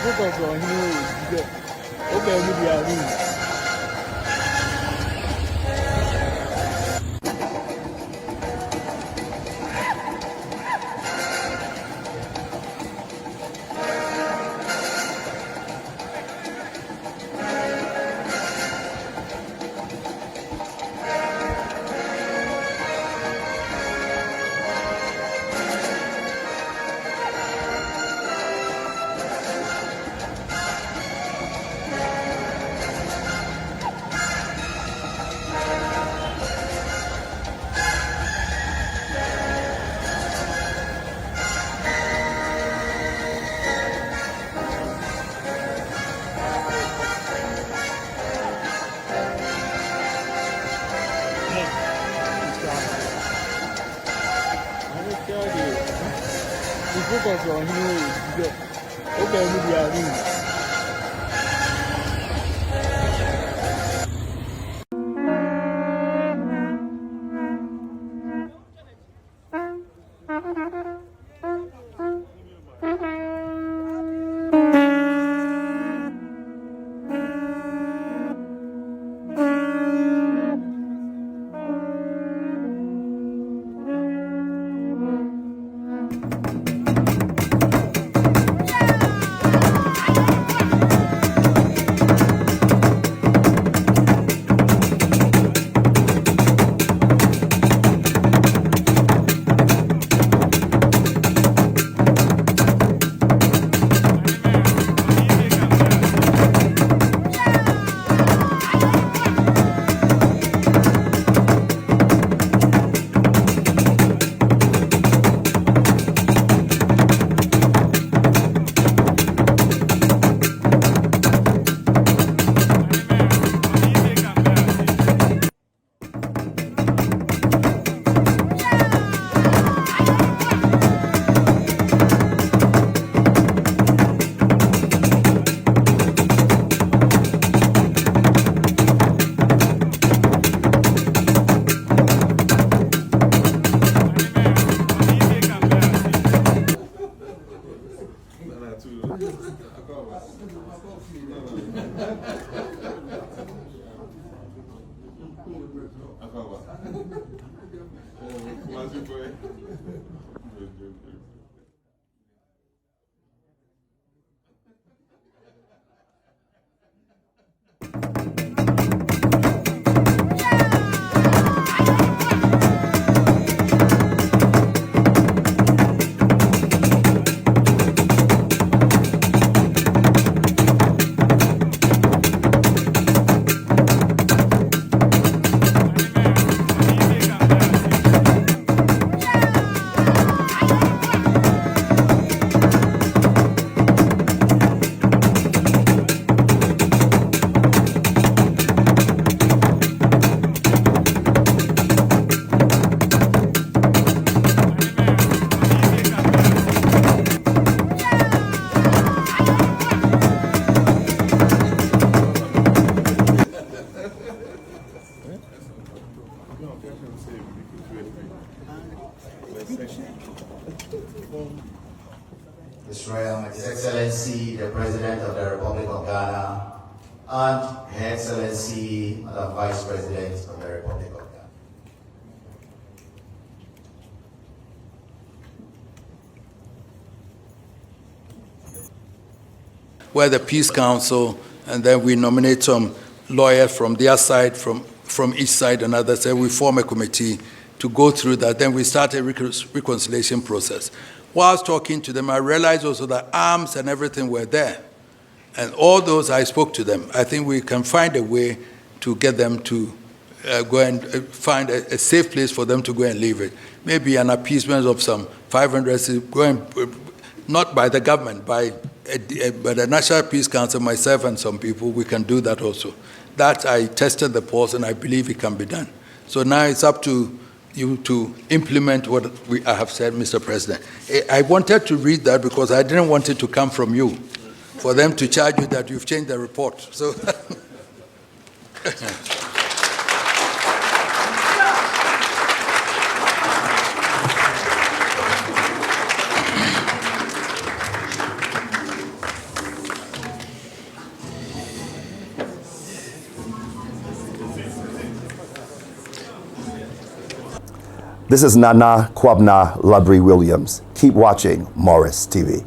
focus on him. Okay, media. Focus on him. Okay, media. His Royal His Excellency, the President of the Republic of Ghana, and Her Excellency, the Vice President of the Republic of Ghana. We're the Peace Council, and then we nominate some lawyers from their side, from each side, and others, and we form a committee to go through that. Then we start a reconciliation process. Whilst talking to them, I realized also that arms and everything were there. And all those, I spoke to them. I think we can find a way to get them to go and find a safe place for them to go and leave it. Maybe an appeasement of some 500, going, not by the government, by the National Peace Council, myself and some people, we can do that also. That I tested the pulse and I believe it can be done. So now it's up to you to implement what I have said, Mr. President. I wanted to read that because I didn't want it to come from you, for them to charge you that you've changed the report. So. This is Nana Kwabna Labri Williams. Keep watching Morris TV.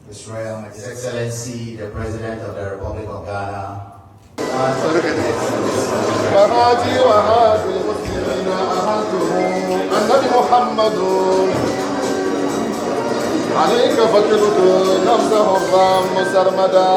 His Royal His Excellency, the President of the Republic of Ghana, عليك فتلك نفسه الرام سرمدا.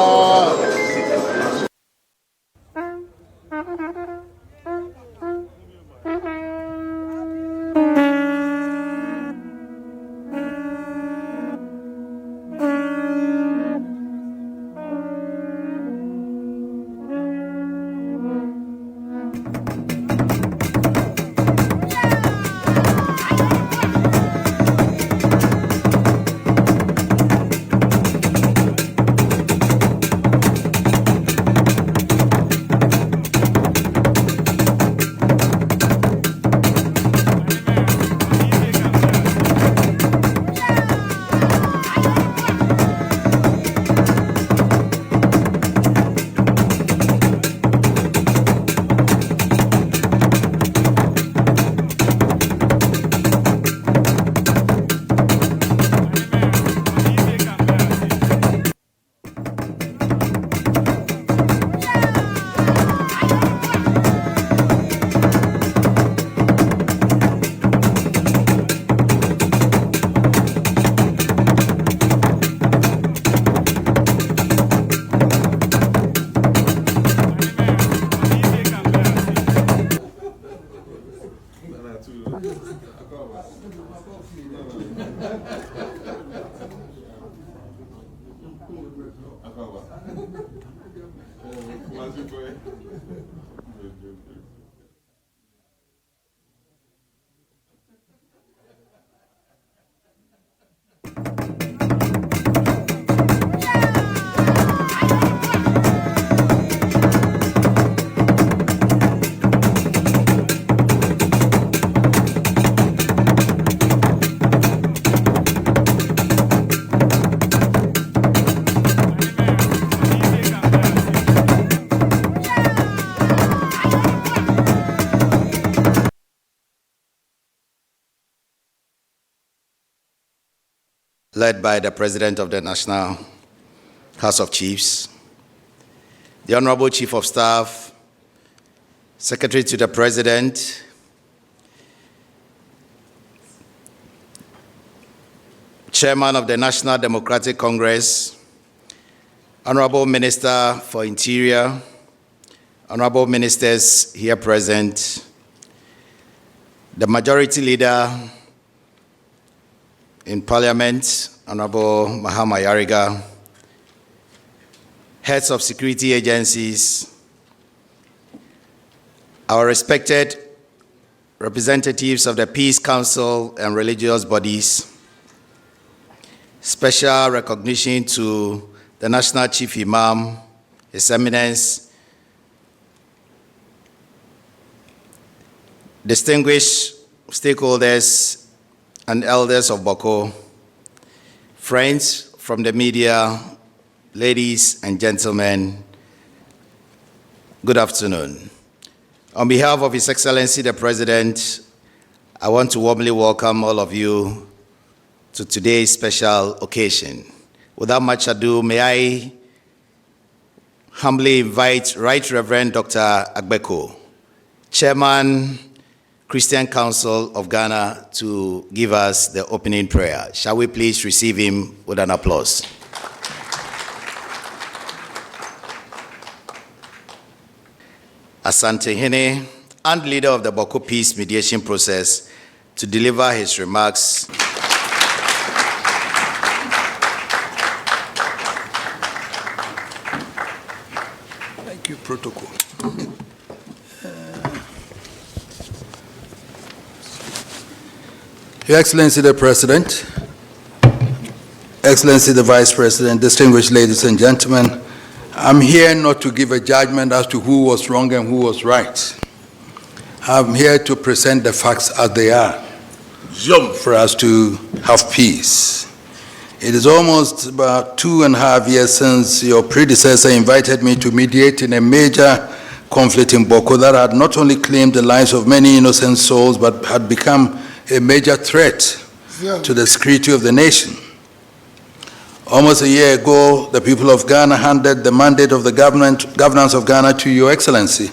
led by the President of the National House of Chiefs, the Honorable Chief of Staff, Secretary to the President, Chairman of the National Democratic Congress, Honorable Minister for Interior, Honorable Ministers here present, the Majority Leader in Parliament, Honorable Mahama Yariga, heads of security agencies, our respected representatives of the Peace Council and religious bodies, special recognition to the National Chief Imam, His Eminence, distinguished stakeholders and elders of Bauku, friends from the media ladies and gentlemen, good afternoon. On behalf of His Excellency the President, I want to warmly welcome all of you to today's special occasion. Without much ado, may I humbly invite Right Reverend Dr. Abugrago, Chairman, Christian Council of Ghana, to give us the opening prayer. Shall we please receive him with an applause? Asantehene and leader of the Bauku peace mediation process to deliver his remarks. Thank you, protocol. Your Excellency the President, Excellency the Vice President, distinguished ladies and gentlemen, I'm here not to give a judgment as to who was wrong and who was right. I'm here to present the facts as they are for us to have peace. It is almost about 2.5 years since your predecessor invited me to mediate in a major conflict in Bauku that had not only claimed the lives of many innocent souls, but had become a major threat to the security of the nation. Almost a year ago, the people of Ghana handed the mandate of the governance of Ghana to Your Excellency,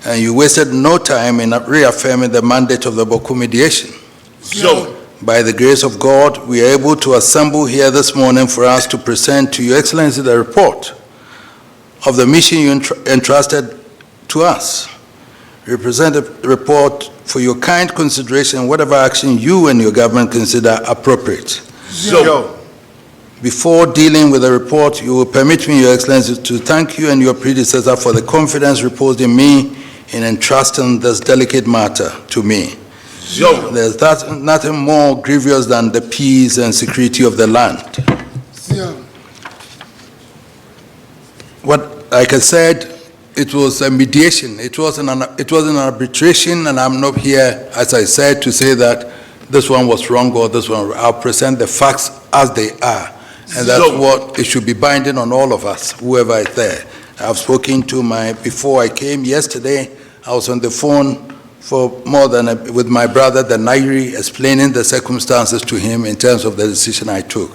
and you wasted no time in reaffirming the mandate of the Bauku mediation. By the grace of God, we are able to assemble here this morning for us to present to Your Excellency the report of the mission you entrusted to us. We present a report for your kind consideration, whatever action you and your government consider appropriate. Before dealing with the report, you will permit me, Your Excellency, to thank you and your predecessor for the confidence reposed in me in entrusting this delicate matter to me. There's nothing more grievous than the peace and security of the land. Like I said, it was a mediation. It wasn't an arbitration, and I'm not here, as I said, to say that this one was wrong or this one. I'll present the facts as they are, and that's what it should be binding on all of us, whoever is there. I've spoken to before I came yesterday, I was on the phone for more than with my brother, the Nairi, explaining the circumstances to him in terms of the decision I took.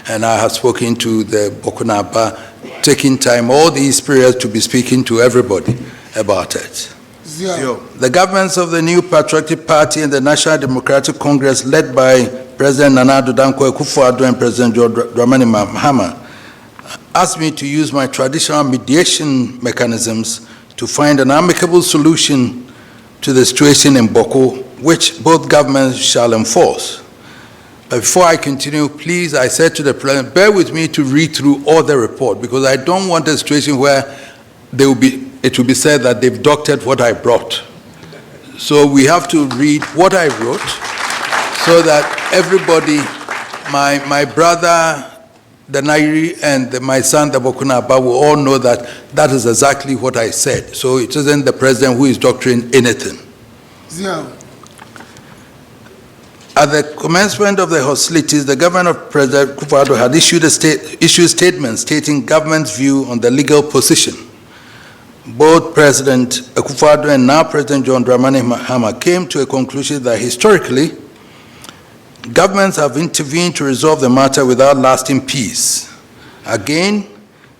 And I have spoken to the Bokunaba, taking time all these periods to be speaking to everybody about it. The governments of the new Patriotic Party and the National Democratic Congress, led by President Nana Addo Dankwa Akufo-Addo and President Prez Mahama, asked me to use my traditional mediation mechanisms to find an amicable solution to the situation in Bauku, which both governments shall enforce. But before I continue, please, I said to the President, bear with me to read through all the report, because I don't want a situation where it will be said that they've doctored what I brought. So we have to read what I wrote so that everybody, my brother, the Nairi, and my son, the Bokunaba, will all know that that is exactly what I said. So it isn't the President who is doctoring anything. At the commencement of the hostilities, the government of President Akufo-Addo had issued a statement stating government's view on the legal position. Both President Akufo-Addo and now President John Dramani Mahama came to a conclusion that historically, governments have intervened to resolve the matter without lasting peace. Again,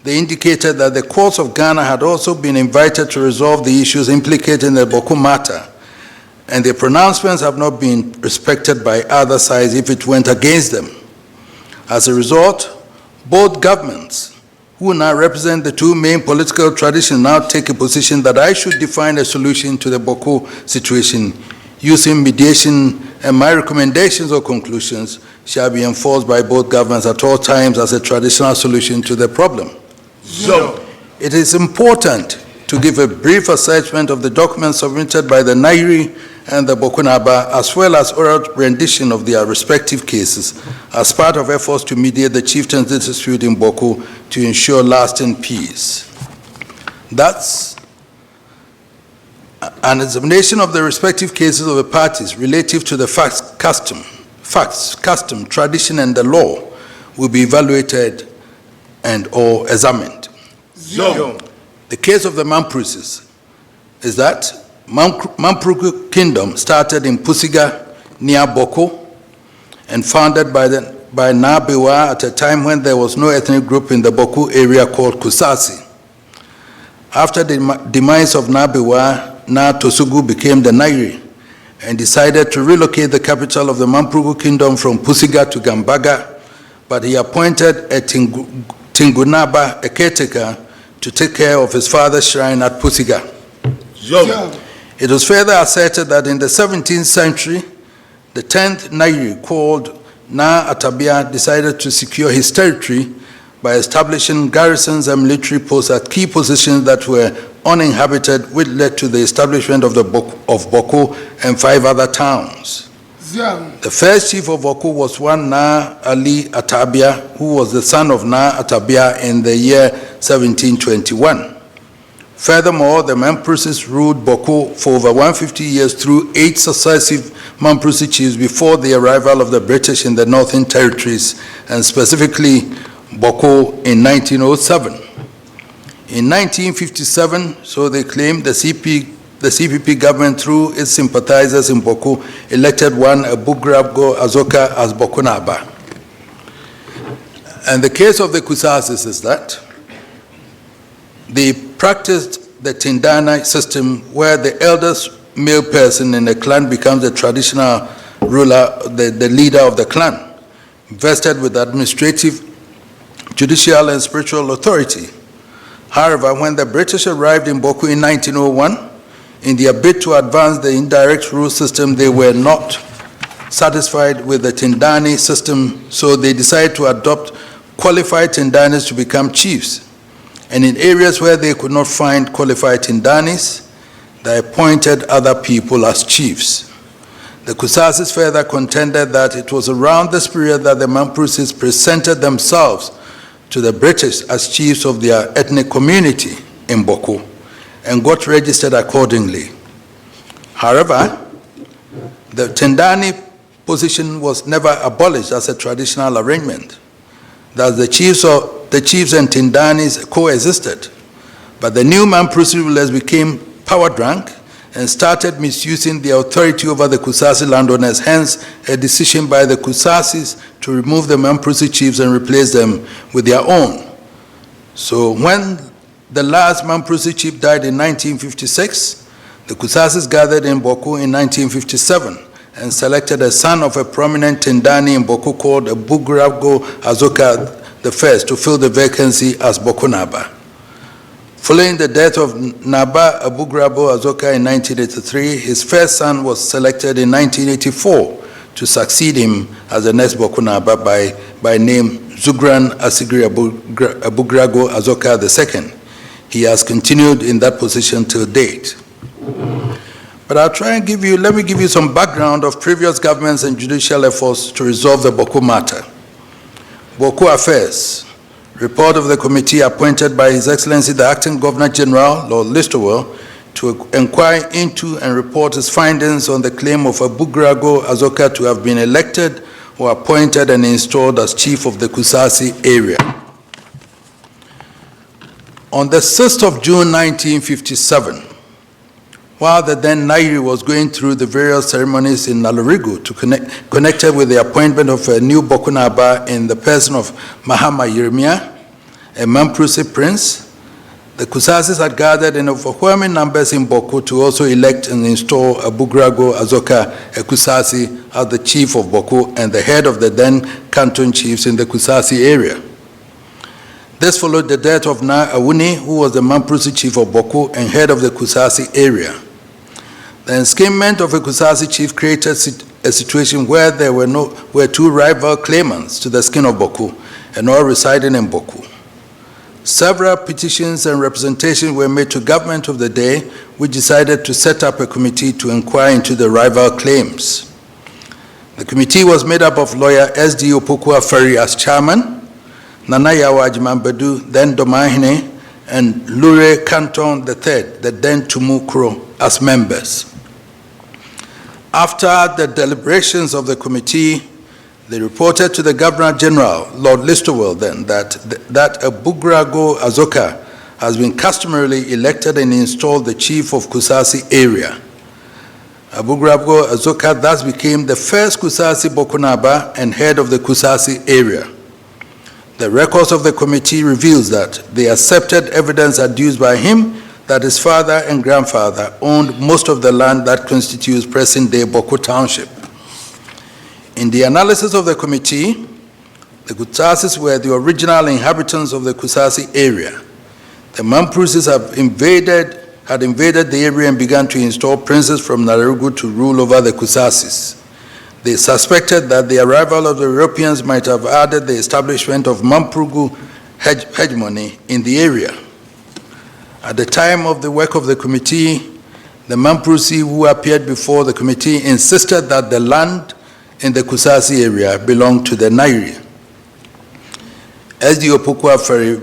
they indicated that the courts of Ghana had also been invited to resolve the issues implicated in the Bauku matter, and their pronouncements have not been respected by other sides if it went against them. As a result, both governments, who now represent the two main political traditions, now take a position that I should define a solution to the Bauku situation using mediation, and my recommendations or conclusions shall be enforced by both governments at all times as a traditional solution to the problem. It is important to give a brief assessment of the documents submitted by the Nairi and the Bokunaba, as well as oral rendition of their respective cases, as part of efforts to mediate the chieftain's dispute in Bauku to ensure lasting peace. That's an examination of the respective cases of the parties relative to the facts, custom, tradition, and the law will be evaluated and or examined. The case of the Mampruses is that Mampruku Kingdom started in Pusiga near Bauku and founded by Nabewa at a time when there was no ethnic group in the Bauku area called Kusasi. After the demise of Nabewa, Tosugu became the Nairi and decided to relocate the capital of the Mampruku Kingdom from Pusiga to Gambaga, but he appointed a Tingunaba, a caretaker, to take care of his father's shrine at Pusiga. It was further asserted that in the 17th century, the 10th Nairi, called Na Atabia, decided to secure his territory by establishing garrisons and military posts at key positions that were uninhabited, which led to the establishment of Bauku and 5 other towns. The first chief of Bauku was one Na Ali Atabia, who was the son of Na Atabia in the year 1721. Furthermore, the Mampruses ruled Bauku for over 150 years through 8 successive Mamprusi chiefs before the arrival of the British in the Northern Territories, and specifically Bauku in 1907. In 1957, so they claim, the CPP government, through its sympathizers in Bauku, elected one Abugrago Azoka as Bokunaba. And the case of the Kusasis is that they practiced the Tindana system, where the eldest male person in the clan becomes the traditional ruler, the leader of the clan, vested with administrative, judicial, and spiritual authority. However, when the British arrived in Bauku in 1901, in their bid to advance the indirect rule system, they were not satisfied with the Tindani system, so they decided to adopt qualified Tindanis to become chiefs. And in areas where they could not find qualified Tindanis, they appointed other people as chiefs. The Kusasis further contended that it was around this period that the Mampruses presented themselves to the British as chiefs of their ethnic community in Bauku and got registered accordingly. However, the Tindani position was never abolished as a traditional arrangement. Thus, the chiefs and Tindanis coexisted, but the new Mamprusi rulers became power-drunk and started misusing their authority over the Kusasi landowners, hence a decision by the Kusasis to remove the Mamprusi chiefs and replace them with their own. So when the last Mamprusi chief died in 1956, the Kusasis gathered in Bauku in 1957 and selected a son of a prominent Tindani in Bauku called Abugrago Azoka I to fill the vacancy as Bokunaba. Following the death of Naba Abugrago Azoka in 1983, his first son was selected in 1984 to succeed him as the next Bokunaba by name Zugran Asigri Abugrago Azoka II. He has continued in that position till date. But I'll try and let me give you some background of previous governments and judicial efforts to resolve the Bauku matter. Bauku Affairs. Report of the committee appointed by His Excellency the Acting Governor General, Lord Listowel, to inquire into and report his findings on the claim of Abugrago Azoka to have been elected or appointed and installed as chief of the Kusasi area. On the 6th of June 1957, while the then Nairi was going through the various ceremonies in Nalorigo connected with the appointment of a new Bokunaba in the person of Mahama Yeremia, a Mamprusi prince, the Kusasis had gathered in overwhelming numbers in Bauku to also elect and install Abugrago Azoka, a Kusasi, as the chief of Bauku and the head of the then canton chiefs in the Kusasi area. This followed the death of Na Awuni, who was the Mamprusi chief of Bauku and head of the Kusasi area. The enskinment of a Kusasi chief created a situation where there were two rival claimants to the skin of Bauku, and all residing in Bauku. Several petitions and representations were made to government of the day, which decided to set up a committee to inquire into the rival claims. The committee was made up of lawyer S.D. Opoku Afari as chairman, Nana Yawa Ajimambedu, then Domahine, and Lure Canton III, the then Tumukro, as members. After the deliberations of the committee, They reported to the Governor General, Lord Listowel, then, that Abugrago Azoka has been customarily elected and installed the chief of Kusasi area. Abugrago Azoka thus became the first Kusasi Bokunaba and head of the Kusasi area. The records of the committee reveals that they accepted evidence adduced by him that his father and grandfather owned most of the land that constitutes present-day Bauku Township. In the analysis of the committee, the Kusasis were the original inhabitants of the Kusasi area. The Mamprusis had invaded the area and began to install princes from Narugu to rule over the Kusasis. They suspected that the arrival of the Europeans might have added the establishment of Mamprugu hegemony in the area. At the time of the work of the committee, the Mamprusi who appeared before the committee insisted that the land in the Kusasi area belonged to the Nairi. SD Opukwa Ferry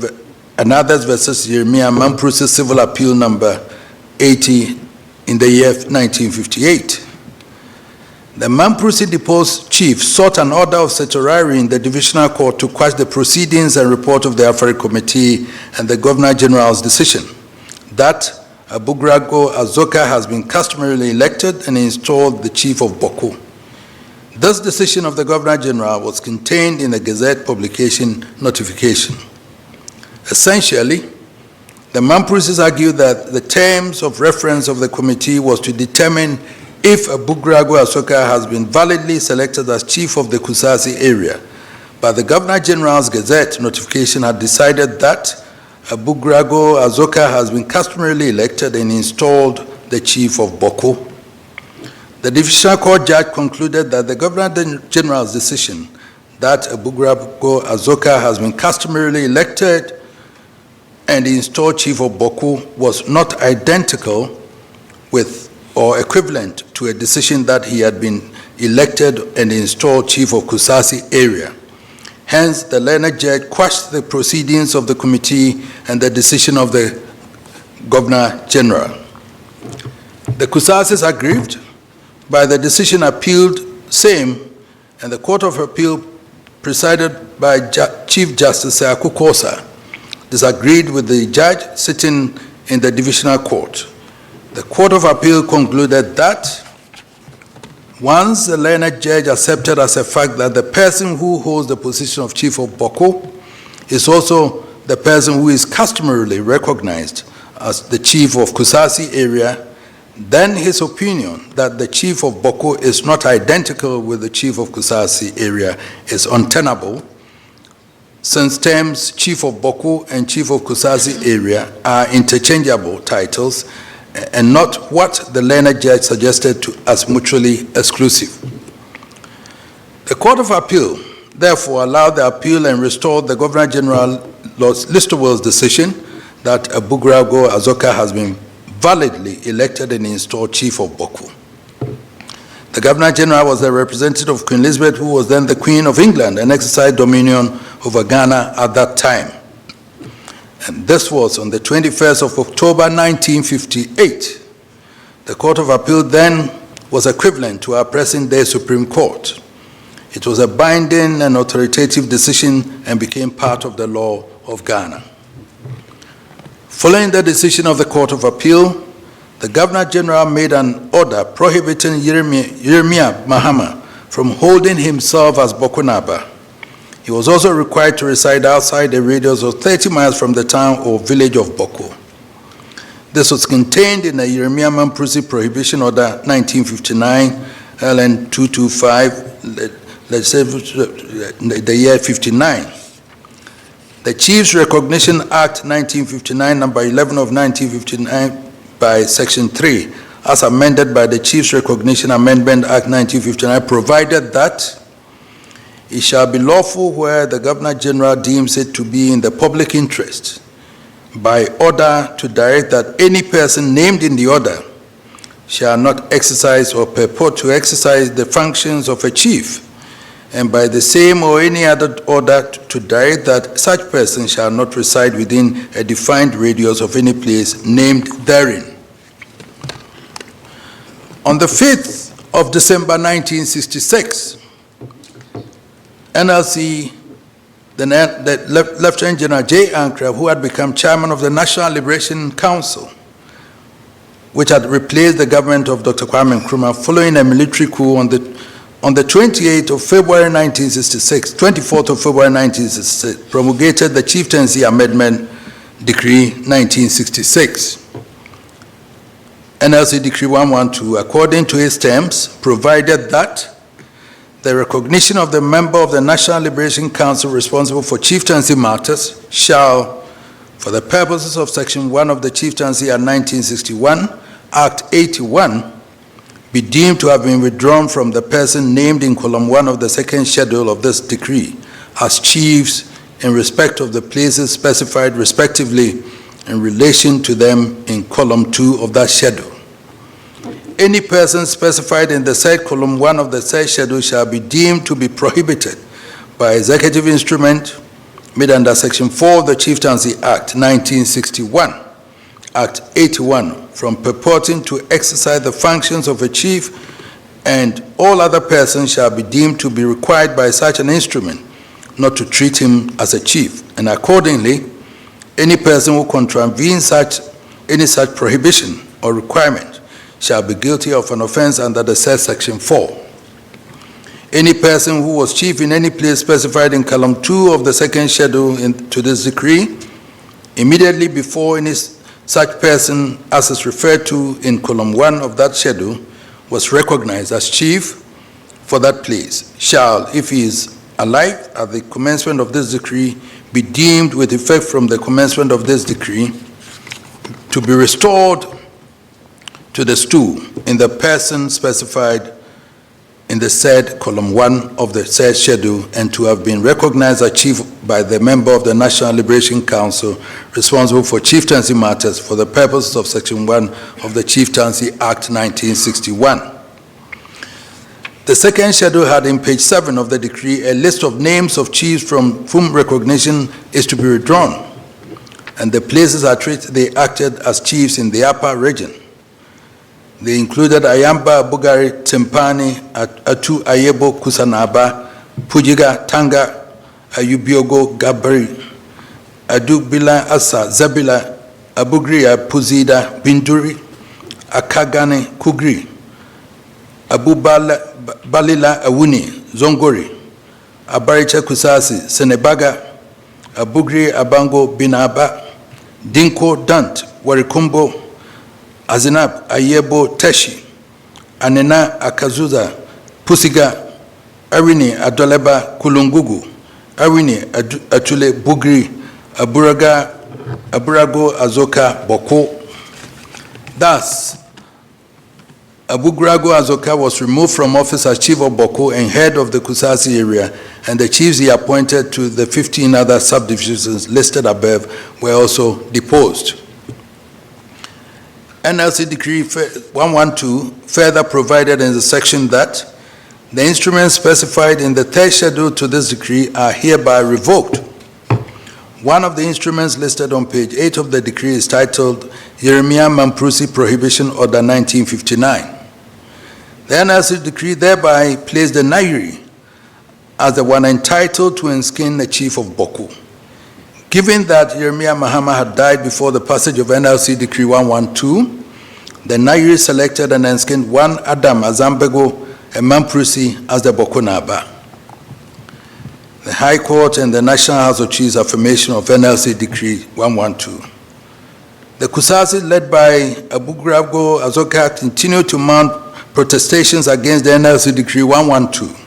and others versus Jeremiah Mamprusi Civil Appeal number 80 in the year 1958. The Mamprusi deposed chief sought an order of certiorari in the divisional court to quash the proceedings and report of the Affair Committee and the Governor General's decision that Abugrago Azoka has been customarily elected and installed the chief of Bauku. This decision of the Governor General was contained in the Gazette publication notification. Essentially, the Mamprusis argued that the terms of reference of the committee was to determine if Abugrago Azoka has been validly selected as chief of the Kusasi area, but the Governor General's Gazette notification had decided that Abugrago Azoka has been customarily elected and installed the chief of Bauku. The Divisional Court judge concluded that the Governor General's decision that Abugrago Azoka has been customarily elected and installed chief of Bauku was not identical with or equivalent to a decision that he had been elected and installed chief of Kusasi area. Hence, the learned judge quashed the proceedings of the committee and the decision of the Governor General. The Kusasis aggrieved by the decision appealed same, and the Court of Appeal presided by Chief Justice Akukosa disagreed with the judge sitting in the Divisional Court. The Court of Appeal concluded that once the learned judge accepted as a fact that the person who holds the position of chief of Bauku is also the person who is customarily recognized as the chief of Kusasi area, then his opinion that the chief of Bauku is not identical with the chief of Kusasi area is untenable, since terms chief of Bauku and chief of Kusasi area are interchangeable titles and not what the learned judge suggested as mutually exclusive. The Court of Appeal therefore allowed the appeal and restored the Governor General Lord Listowel's decision that Abugrago Azoka has been validly elected and installed chief of Bauku. The Governor General was the representative of Queen Elizabeth, who was then the Queen of England and exercised dominion over Ghana at that time. And this was on the 21st of October 1958. The Court of Appeal then was equivalent to our present-day Supreme Court. It was a binding and authoritative decision and became part of the law of Ghana. Following the decision of the Court of Appeal, the Governor General made an order prohibiting Prez Mahama from holding himself as Bokunaba. He was also required to reside outside a radius of 30 miles from the town or village of Bauku. This was contained in the Jeremiah Mamprusi Prohibition Order 1959, LN 225, the year 59. The Chiefs Recognition Act 1959, number 11 of 1959, by Section 3, as amended by the Chiefs Recognition Amendment Act 1959, provided that it shall be lawful where the Governor General deems it to be in the public interest by order to direct that any person named in the order shall not exercise or purport to exercise the functions of a chief, and by the same or any other order to direct that such person shall not reside within a defined radius of any place named therein. On the 5th of December 1966, NLC, the Lieutenant General J. Ankra, who had become chairman of the National Liberation Council, which had replaced the government of Dr. Kwame Nkrumah following a military coup on the 28th of February 1966, 24th of February 1966, promulgated the Chieftaincy Amendment Decree 1966. NLC Decree 112, according to its terms, provided that the recognition of the member of the National Liberation Council responsible for chieftaincy matters shall, for the purposes of Section 1 of the Chieftaincy Act 1961, Act 81, be deemed to have been withdrawn from the person named in column 1 of the second schedule of this decree as chiefs in respect of the places specified respectively in relation to them in column 2 of that schedule. Any person specified in the said column 1 of the said schedule shall be deemed to be prohibited by executive instrument made under Section 4 of the Chieftaincy Act 1961, Act 81, from purporting to exercise the functions of a chief, and all other persons shall be deemed to be required by such an instrument not to treat him as a chief. And accordingly, any person who contravenes any such prohibition or requirement shall be guilty of an offense under the said Section 4. Any person who was chief in any place specified in column 2 of the second schedule to this decree, immediately before any such person as is referred to in column 1 of that schedule was recognized as chief for that place, shall, if he is alive at the commencement of this decree, be deemed with effect from the commencement of this decree to be restored to the stool in the person specified in the said column 1 of the said schedule, and to have been recognized as chief by the member of the National Liberation Council responsible for chieftaincy matters for the purposes of Section 1 of the Chieftaincy Act 1961. The second schedule had in page 7 of the decree a list of names of chiefs from whom recognition is to be withdrawn, and the places at which they acted as chiefs in the upper region. They included Ayamba, Bugari, Timpani, Atu Ayebo, Kusanaba, Pujiga, Tanga, Ayubiogo, Gabari, Adubila, Asa, Zabila, Abugria, Puzida, Binduri, Akagane, Kugri, Balila, Awuni, Zongori, Abaricha Kusasi, Senebaga, Abugri, Abango, Binaba, Dinko, Dant, Warikumbo, Azinab, Ayebo, Teshi, Anena, Akazuza, Pusiga, Arini, Adoleba, Kulungugu, Arini, Atule, Bugri, Abugrago, Azoka, Bauku. Thus, Abugrago Azoka was removed from office as chief of Bauku and head of the Kusasi area, and the chiefs he appointed to the 15 other subdivisions listed above were also deposed. NLC Decree 112 further provided in the section that the instruments specified in the third schedule to this decree are hereby revoked. One of the instruments listed on page 8 of the decree is titled Yeremia Mamprusi Prohibition Order 1959. The NLC decree thereby placed the Nairi as the one entitled to enskin the chief of Bauku. Given that Prez Mahama had died before the passage of NLC Decree 112, the Nairi selected and enskinned one Adam Azambego and Mamprusi as the Bauku Naba. The High Court and the National House of Chiefs affirmation of NLC Decree 112. The Kusasi, led by Abugrago Azoka, continued to mount protestations against the NLC Decree 112.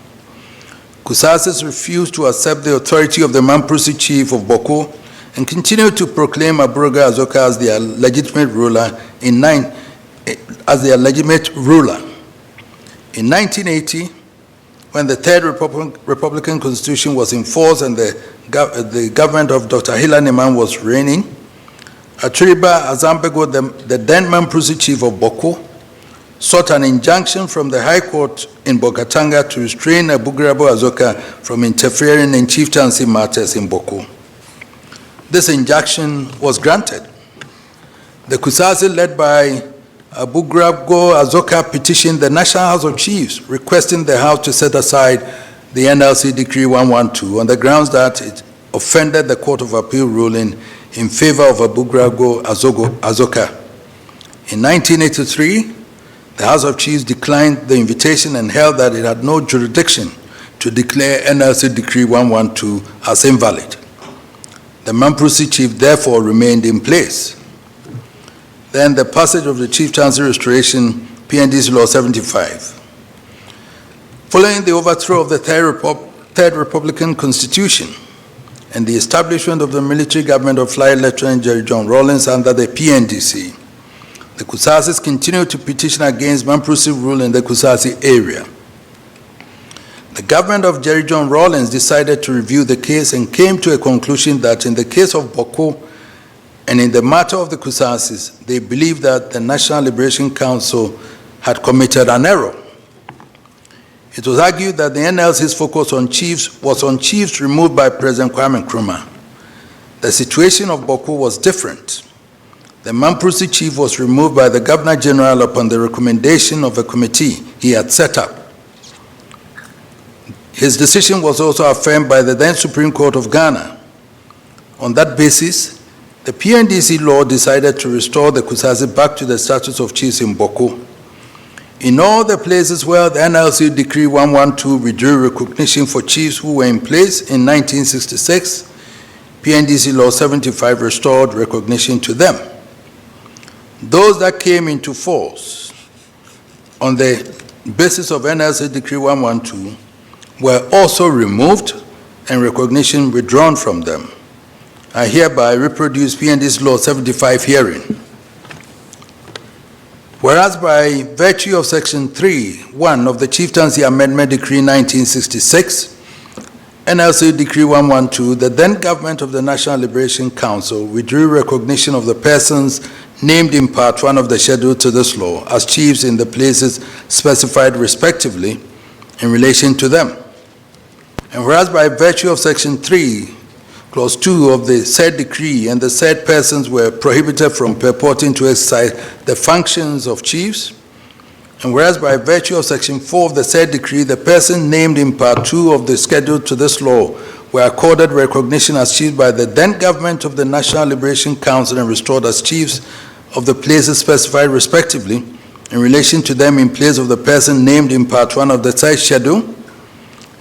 Kusasis refused to accept the authority of the Mamprusi chief of Bauku and continued to proclaim Abugrago Azoka as their legitimate ruler in 1980, when the third Republican Constitution was in force and the government of Dr. Hila Neman was reigning, Aturiba Azambego, the then Mamprusi chief of Bauku, sought an injunction from the High Court in Bokatanga to restrain Abugrago Azoka from interfering in chieftaincy matters in Bauku. This injunction was granted. The Kusasi, led by Abugrago Azoka, petitioned the National House of Chiefs, requesting the House to set aside the NLC Decree 112 on the grounds that it offended the Court of Appeal ruling in favor of Abugrago Azoka. In 1983, the House of Chiefs declined the invitation and held that it had no jurisdiction to declare NLC Decree 112 as invalid. The Mamprusi chief therefore remained in place. Then the passage of the Chieftaincy Restoration, PNDC Law 75. Following the overthrow of the Third Republican Constitution and the establishment of the military government of Fly Lieutenant Jerry John Rawlings under the PNDC, the Kusasis continued to petition against Mamprusi rule in the Kusasi area. The government of Jerry John Rawlings decided to review the case and came to a conclusion that in the case of Bawku and in the matter of the Kusasis, they believed that the National Liberation Council had committed an error. It was argued that the NLC's focus on chiefs was on chiefs removed by President Kwame Nkrumah. The situation of Bawku was different. The Mamprusi chief was removed by the Governor General upon the recommendation of a committee he had set up. His decision was also affirmed by the then Supreme Court of Ghana. On that basis, the PNDC law decided to restore the Kusasi back to the status of chiefs in Bawku. In all the places where the NLC Decree 112 withdrew recognition for chiefs who were in place in 1966, PNDC Law 75 restored recognition to them. Those that came into force on the basis of NLC Decree 112 were also removed and recognition withdrawn from them. I hereby reproduce PNDC Law 75 hearing. Whereas by virtue of Section 3(1) of the Chieftaincy Amendment Decree 1966, NLC Decree 112, the then government of the National Liberation Council withdrew recognition of the persons named in Part 1 of the schedule to this law as chiefs in the places specified respectively in relation to them. And whereas by virtue of Section 3, Clause 2 of the said decree and the said persons were prohibited from purporting to exercise the functions of chiefs, and whereas by virtue of Section 4 of the said decree, the person named in Part 2 of the schedule to this law were accorded recognition as chiefs by the then government of the National Liberation Council and restored as chiefs of the places specified respectively in relation to them in place of the person named in Part 1 of the said schedule.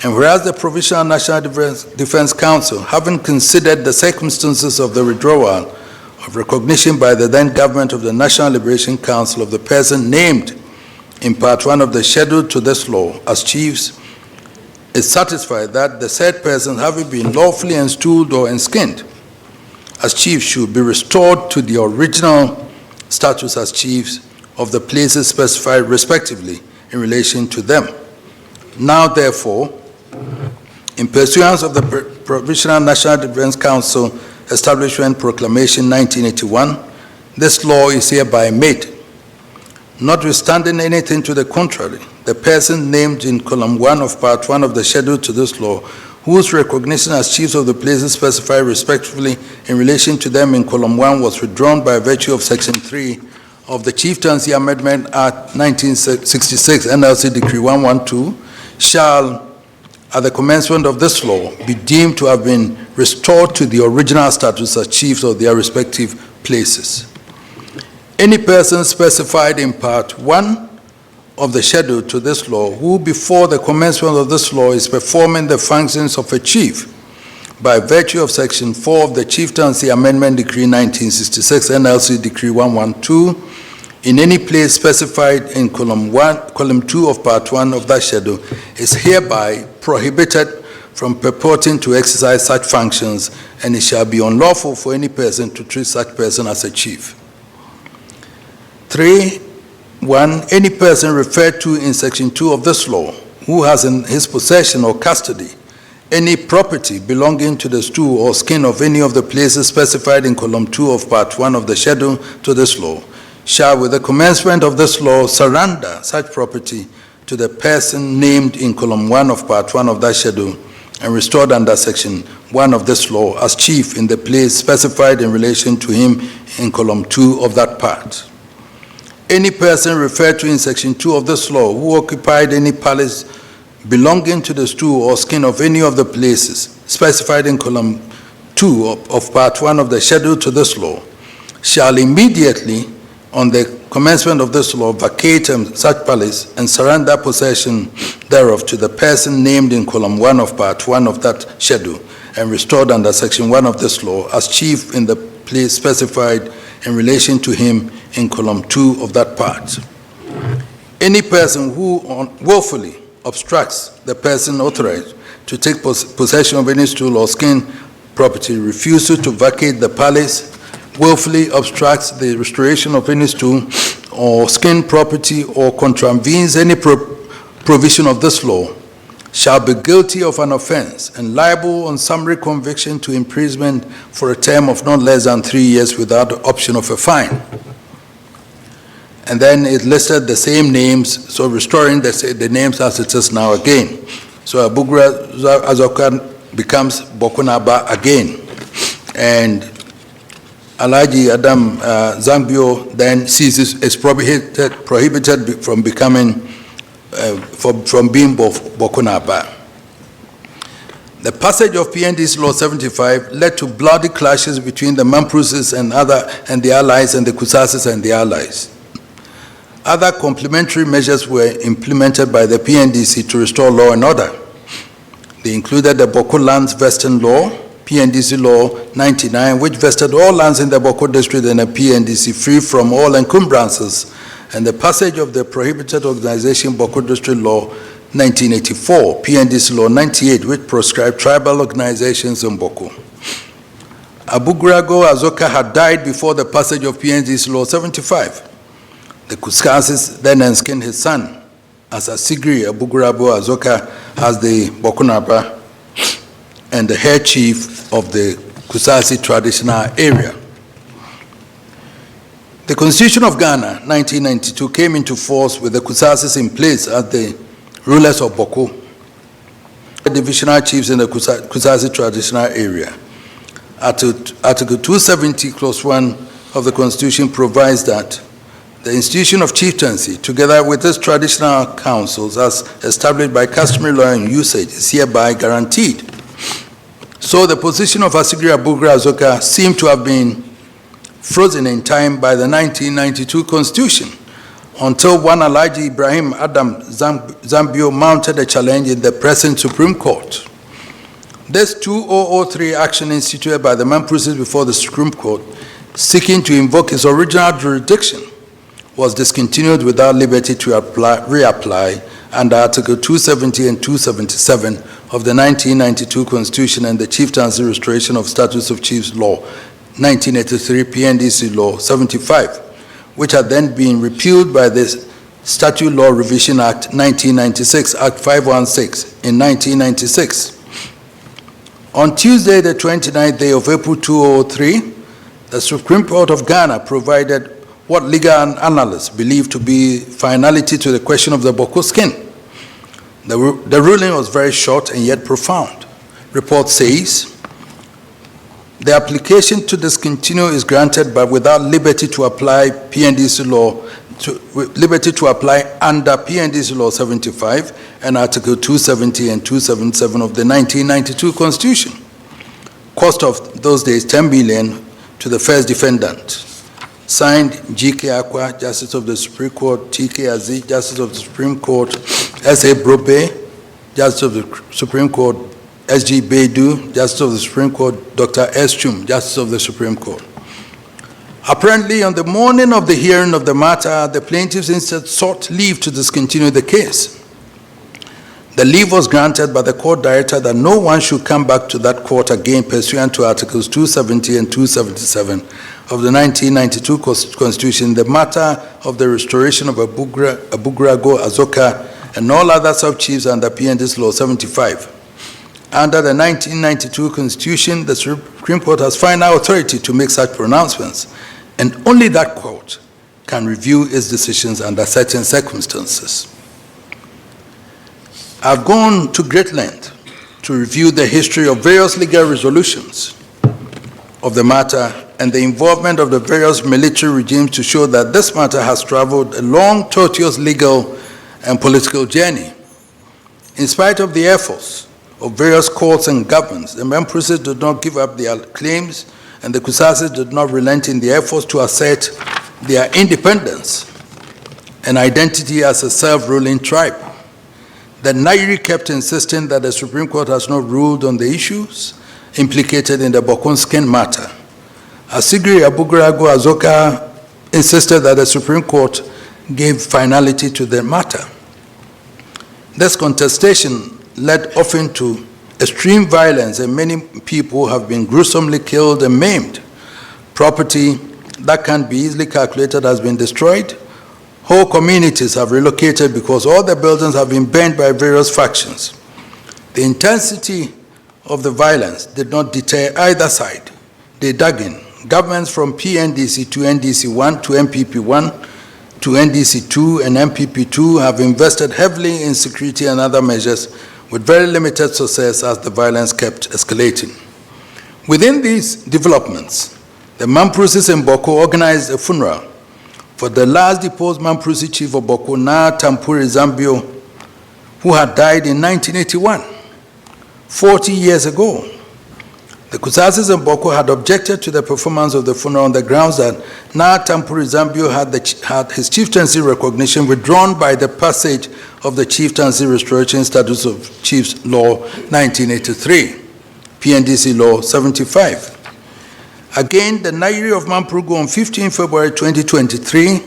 And whereas the Provisional National Defense Council, having considered the circumstances of the withdrawal of recognition by the then government of the National Liberation Council of the person named in Part 1 of the schedule to this law as chiefs, is satisfied that the said persons having been lawfully installed or enskinned as chiefs should be restored to the original status as chiefs of the places specified respectively in relation to them. Now, therefore, in pursuance of the Provisional National Defense Council Establishment Proclamation 1981, this law is hereby made. Notwithstanding anything to the contrary, the person named in column 1 of Part 1 of the schedule to this law, whose recognition as chiefs of the places specified respectively in relation to them in column 1 was withdrawn by virtue of Section 3 of the Chieftaincy Amendment Act 1966 NLC Decree 112, shall, at the commencement of this law, be deemed to have been restored to the original status as chiefs of their respective places. Any person specified in Part 1 of the schedule to this law, who before the commencement of this law is performing the functions of a chief by virtue of Section 4 of the Chieftaincy Amendment Decree 1966 NLC Decree 112, in any place specified in column 2 of Part 1 of that schedule, is hereby prohibited from purporting to exercise such functions, and it shall be unlawful for any person to treat such person as a chief. 3(1) Any person referred to in Section 2 of this law, who has in his possession or custody any property belonging to the stool or skin of any of the places specified in column 2 of Part 1 of the schedule to this law, shall, with the commencement of this law, surrender such property to the person named in column 1 of Part 1 of that schedule and restored under Section 1 of this law as chief in the place specified in relation to him in column 2 of that part. Any person referred to in Section 2 of this law who occupied any palace belonging to the stool or skin of any of the places specified in column 2 of part 1 of the schedule to this law shall immediately, on the commencement of this law, vacate such palace and surrender possession thereof to the person named in column 1 of part 1 of that schedule and restored under section 1 of this law as chief in the place specified in relation to him in column 2 of that part. Any person who willfully obstructs the person authorized to take possession of any stool or skin property, refuses to vacate the palace, willfully obstructs the restoration of any stool or skin property, or contravenes any provision of this law, shall be guilty of an offense and liable on summary conviction to imprisonment for a term of not less than 3 years without the option of a fine. And then it listed the same names, so restoring the names as it is now again. So Abugrago Azoka becomes Bokunaba again. And Alhaji Adam Zambio then ceases, is prohibited from becoming, from being Bokunaba. The passage of PND's Law 75 led to bloody clashes between the Mampruses and the allies and the Kusasis and the allies. Other complementary measures were implemented by the PNDC to restore law and order. They included the Bauku Lands Vesting Law, PNDC Law 99, which vested all lands in the Bauku district and the PNDC free from all encumbrances, and the passage of the Prohibited Organization Bauku District Law 1984, PNDC Law 98, which proscribed tribal organizations in Bauku. Abugrago Azoka had died before the passage of PNDC Law 75. The Kuskasis then enskined his son as Asigri Abugrago Azoka as the Bokunaba and the head chief of the Kusasi traditional area. The Constitution of Ghana, 1992, came into force with the Kusasis in place as the rulers of Bauku, the divisional chiefs in the Kusasi traditional area. Article 270, Clause 1 of the Constitution provides that the institution of chieftaincy, together with its traditional councils as established by customary law and usage, is hereby guaranteed. So the position of Asigri Abugrago Azoka seemed to have been frozen in time by the 1992 Constitution, until one Alhaji Ibrahim Adam Zambio mounted a challenge in the present Supreme Court. This 2003 action instituted by the Mampruses before the Supreme Court, seeking to invoke its original jurisdiction, was discontinued without liberty to reapply under Article 270 and 277 of the 1992 Constitution and the Chieftaincy Restoration of Status of Chiefs Law 1983 PNDC Law 75, which had then been repealed by the Statute Law Revision Act 1996, Act 516 in 1996. On Tuesday, the 29th day of April 2003, the Supreme Court of Ghana provided what legal analysts believe to be finality to the question of the Bauku skin. The ruling was very short and yet profound. Report says, the application to discontinue is granted but without liberty to apply PNDC law, liberty to apply under PNDC law 75 and Article 270 and 277 of the 1992 Constitution. Cost of those days, 10 million to the first defendant. Signed, G.K. Akwa, Justice of the Supreme Court, T.K. Aziz, Justice of the Supreme Court, S.A. Brope, Justice of the Supreme Court, S.G. Beidou, Justice of the Supreme Court, Dr. S. Chum, Justice of the Supreme Court. Apparently, on the morning of the hearing of the matter, the plaintiffs instead sought leave to discontinue the case. The leave was granted, but the court directed that no one should come back to that court again pursuant to Articles 270 and 277 of the 1992 Constitution, the matter of the restoration of Abugrago Azoka and all other sub-chiefs under PNDC Law 75. Under the 1992 Constitution, the Supreme Court has final authority to make such pronouncements, and only that court can review its decisions under certain circumstances. I've gone to great length to review the history of various legal resolutions of the matter and the involvement of the various military regimes to show that this matter has traveled a long, tortuous legal and political journey. In spite of the efforts of various courts and governments, the Mamproses did not give up their claims, and the Kusasis did not relent in their efforts to assert their independence and identity as a self-ruling tribe. The Nairi kept insisting that the Supreme Court has not ruled on the issues implicated in the Bawku skin matter. Asigri, Abugrago, Azoka insisted that the Supreme Court gave finality to the matter. This contestation led often to extreme violence, and many people have been gruesomely killed and maimed. Property that can be easily calculated has been destroyed. Whole communities have relocated because all the buildings have been burned by various factions. The intensity of the violence did not deter either side. They dug in. Governments from PNDC to NDC-1 to MPP-1 to NDC-2 and MPP-2 have invested heavily in security and other measures with very limited success as the violence kept escalating. Within these developments, the Mamproses in Bawku organized a funeral for the last deposed Mamprose chief of Bawku, Na Tampuri Zambio, who had died in 1981, 40 years ago. The Kusasis in Bawku had objected to the performance of the funeral on the grounds that Na Tampuri Zambio had his chieftaincy recognition withdrawn by the passage of the Chieftaincy Restoration Status of Chiefs Law 1983, PNDC Law 75. Again, the Nairi of Mampurugu on 15 February 2023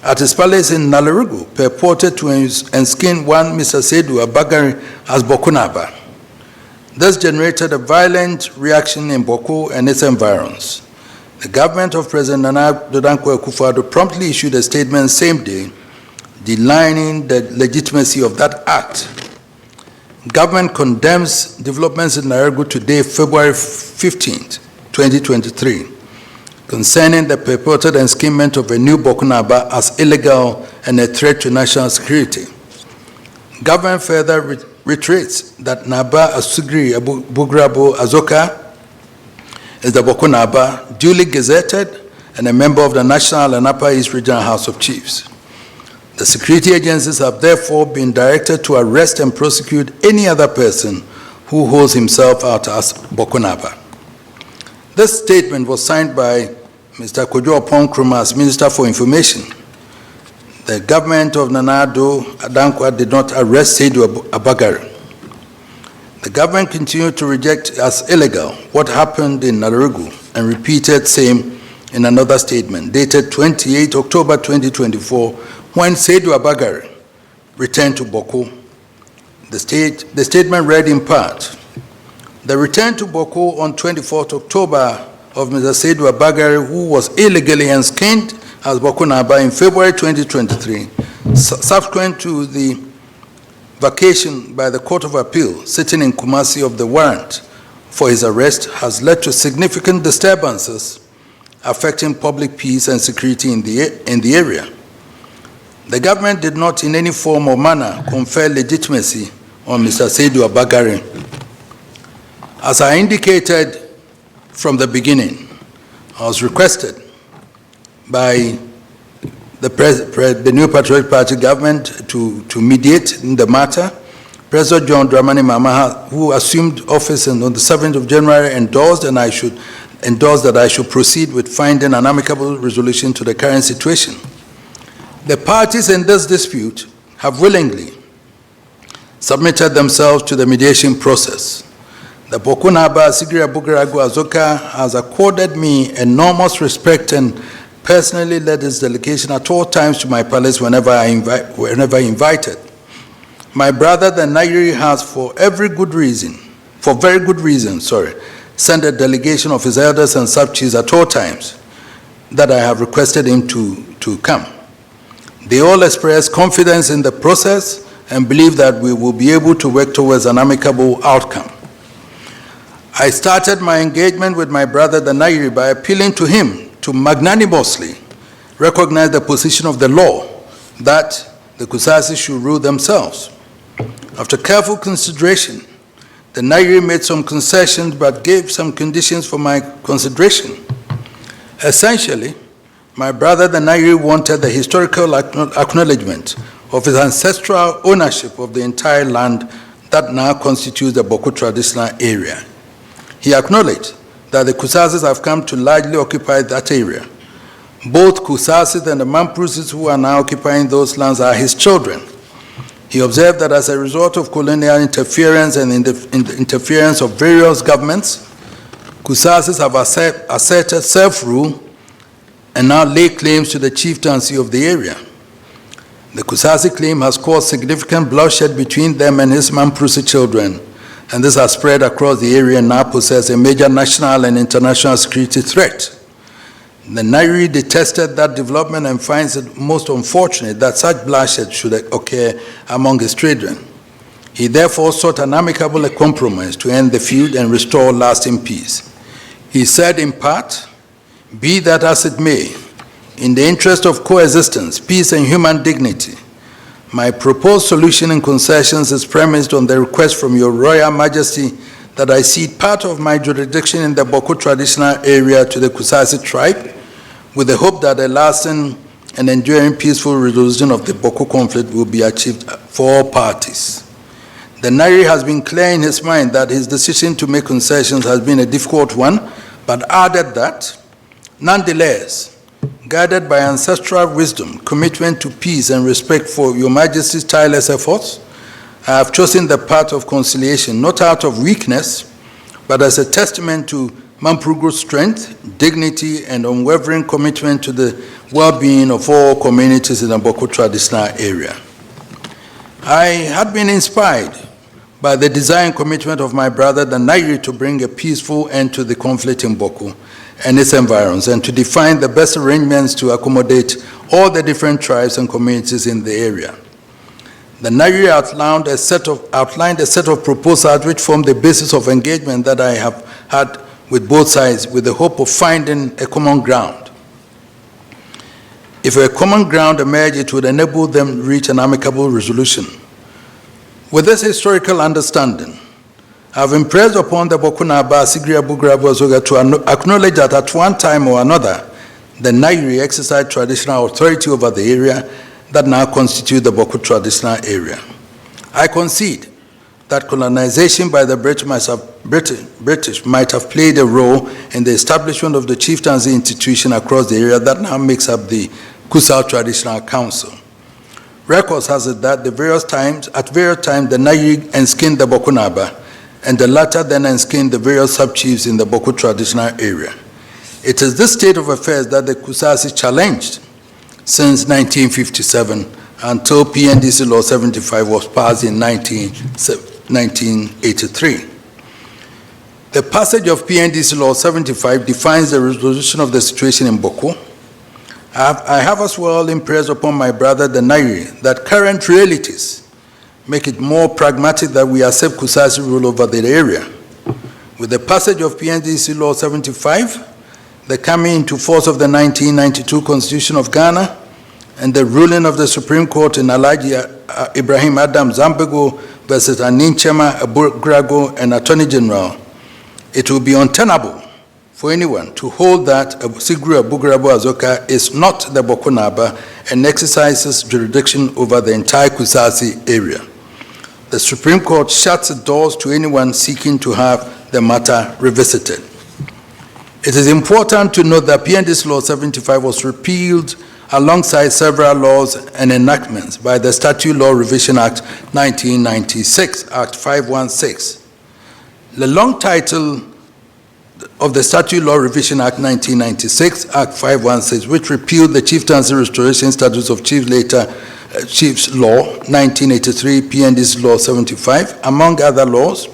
at his palace in Nalarugu purported to enskin one Mr. Seydou Abagari as Bokunaba. This generated a violent reaction in Bawku and its environs. The government of President Nana Dankwa Akufo-Addo promptly issued a statement same day denying the legitimacy of that act. Government condemns developments in Nalarugu today, February 15th, 2023, concerning the purported enskinment of a new Bokunaba as illegal and a threat to national security. Government further reiterates that Naba Asigri Abugrago Azoka is the Bokunaba, duly gazetted and a member of the National and Upper East Regional House of Chiefs. The security agencies have therefore been directed to arrest and prosecute any other person who holds himself out as Bokunaba. This statement was signed by Mr. Kojo Oponkroma as Minister for Information. The government of Nana Addo Dankwa did not arrest Seydou Abagari. The government continued to reject as illegal what happened in Nalarugu and repeated same in another statement dated 28 October 2024 when Seydou Abagari returned to Bawku. The statement read in part, the return to Bawku on 24th October of Mr. Seydou Abagari, who was illegally enskinned as Bokunaba in February 2023, subsequent to the vacation by the Court of Appeal sitting in Kumasi of the warrant for his arrest, has led to significant disturbances affecting public peace and security in the area. The government did not in any form or manner confer legitimacy on Mr. Seydou Abagari. As I indicated from the beginning, I was requested by the New Patriotic Party government to mediate in the matter. President John Dramani Mahama, who assumed office on the 7th of January, endorsed that I should proceed with finding an amicable resolution to the current situation. The parties in this dispute have willingly submitted themselves to the mediation process. The Bokunaba Asigri Abugrago Azoka has accorded me enormous respect and personally led his delegation at all times to my palace whenever invited. My brother, the Nairi, has for very good reason, sent a delegation of his elders and sub-chiefs at all times that I have requested him to come. They all express confidence in the process and believe that we will be able to work towards an amicable outcome. I started my engagement with my brother, the Nairi, by appealing to him to magnanimously recognize the position of the law that the Kusasis should rule themselves. After careful consideration, the Nairi made some concessions but gave some conditions for my consideration. Essentially, my brother, the Nairi, wanted the historical acknowledgement of his ancestral ownership of the entire land that now constitutes the Bawku traditional area. He acknowledged that the Kusasis have come to largely occupy that area. Both Kusasis and the Mamprusis who are now occupying those lands are his children. He observed that as a result of colonial interference and the interference of various governments, Kusasis have asserted self-rule and now lay claims to the chieftaincy of the area. The Kusasi claim has caused significant bloodshed between them and his Mamprusi children, and this has spread across the area and now poses a major national and international security threat. The Nairi detested that development and finds it most unfortunate that such bloodshed should occur among his children. He therefore sought an amicable compromise to end the feud and restore lasting peace. He said in part, "Be that as it may, in the interest of coexistence, peace and human dignity, my proposed solution and concessions is premised on the request from your Royal Majesty that I cede part of my jurisdiction in the Bawku traditional area to the Kusasi tribe, with the hope that a lasting and enduring peaceful resolution of the Bawku conflict will be achieved for all parties." The Nairi has been clear in his mind that his decision to make concessions has been a difficult one, but added that, nonetheless, guided by ancestral wisdom, commitment to peace, and respect for your Majesty's tireless efforts, I have chosen the path of conciliation, not out of weakness, but as a testament to Mamprugu's strength, dignity, and unwavering commitment to the well-being of all communities in the Bawku traditional area. I had been inspired by the desire and commitment of my brother, the Nairi, to bring a peaceful end to the conflict in Bawku and its environs, and to define the best arrangements to accommodate all the different tribes and communities in the area. The Nairi outlined a set of proposals which form the basis of engagement that I have had with both sides, with the hope of finding a common ground. If a common ground emerged, it would enable them to reach an amicable resolution. With this historical understanding, I have impressed upon the Bawku Naba, Asigri, Abugrago, Azoka to acknowledge that at one time or another, the Nairi exercised traditional authority over the area that now constitute the Bawku traditional area. I concede that colonization by the British might have played a role in the establishment of the chieftaincy institution across the area that now makes up the Kusal Traditional Council. Records has it that at various times, the Nairi enskinned the Bawku Naba, and the latter then enskinned the various sub-chiefs in the Bawku traditional area. It is this state of affairs that the Kusasi challenged since 1957 until PNDC Law 75 was passed in 1983. The passage of PNDC Law 75 defines the resolution of the situation in Bawku. I have as well impressed upon my brother the Nairi that current realities make it more pragmatic that we accept Kusasi rule over the area. With the passage of PNDC Law 75, the coming into force of the 1992 Constitution of Ghana, and the ruling of the Supreme Court in Alhaji Ibrahim Adam Zambego versus Aninchema Abugrago and Attorney General, it will be untenable for anyone to hold that Asigri Abugrago Azoka is not the Bawku Naba and exercises jurisdiction over the entire Kusasi area. The Supreme Court shuts its doors to anyone seeking to have the matter revisited. It is important to note that PNDC Law 75 was repealed alongside several laws and enactments by the Statute Law Revision Act 1996, Act 516. The long title of the Statute Law Revision Act 1996, Act 516, which repealed the Chieftaincy Restoration Statutes of Chiefs, later Chiefs Law 1983, PNDC Law 75, among other laws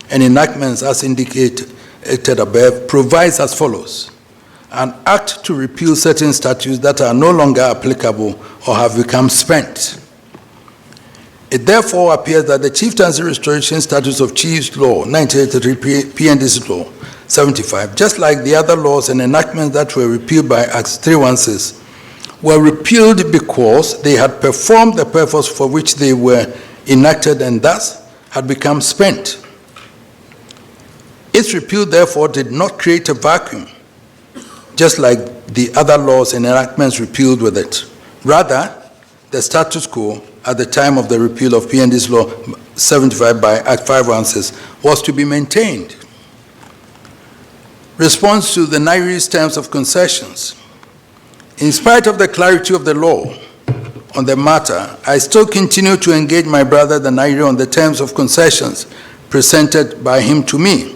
and enactments as indicated above, provides as follows: an act to repeal certain statutes that are no longer applicable or have become spent. It therefore appears that the Chieftaincy Restoration Statutes of Chiefs Law 1983, PNDC Law 75, just like the other laws and enactments that were repealed by Act 316, were repealed because they had performed the purpose for which they were enacted and thus had become spent. Its repeal, therefore, did not create a vacuum, just like the other laws and enactments repealed with it. Rather, the status quo at the time of the repeal of PND's Law 75 by Act 516 was to be maintained. Response to the Nairi's terms of concessions. In spite of the clarity of the law on the matter, I still continue to engage my brother, the Nairi, on the terms of concessions presented by him to me.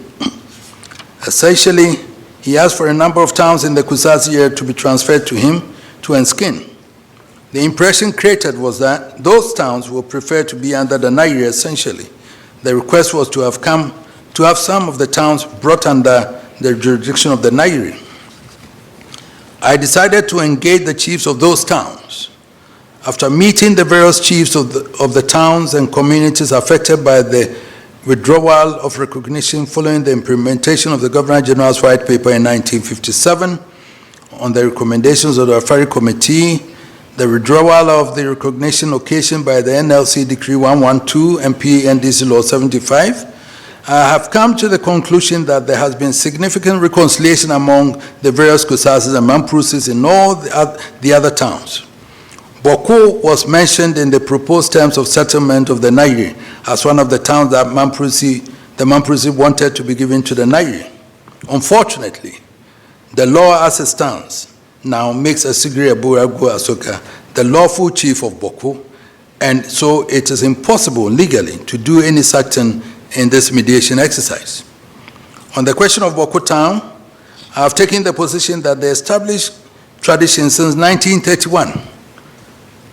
Essentially, he asked for a number of towns in the Kusasi area to be transferred to him to Enskin. The impression created was that those towns would prefer to be under the Nairi essentially. The request was to have some of the towns brought under the jurisdiction of the Nairi. I decided to engage the chiefs of those towns. After meeting the various chiefs of the towns and communities affected by the withdrawal of recognition following the implementation of the Governor General's White Paper in 1957, on the recommendations of the Afari Committee, the withdrawal of the recognition occasioned by the NLC Decree 112 and PNDC Law 75, I have come to the conclusion that there has been significant reconciliation among the various Kusasis and Mamprusis in all the other towns. Bawku was mentioned in the proposed terms of settlement of the Nairi as one of the towns that the Mamprusi wanted to be given to the Nairi. Unfortunately, the law as it stands now makes Asigri Abugrago Azoka the lawful chief of Bawku, and so it is impossible legally to do any such thing in this mediation exercise. On the question of Bawku town, I have taken the position that the established tradition since 1931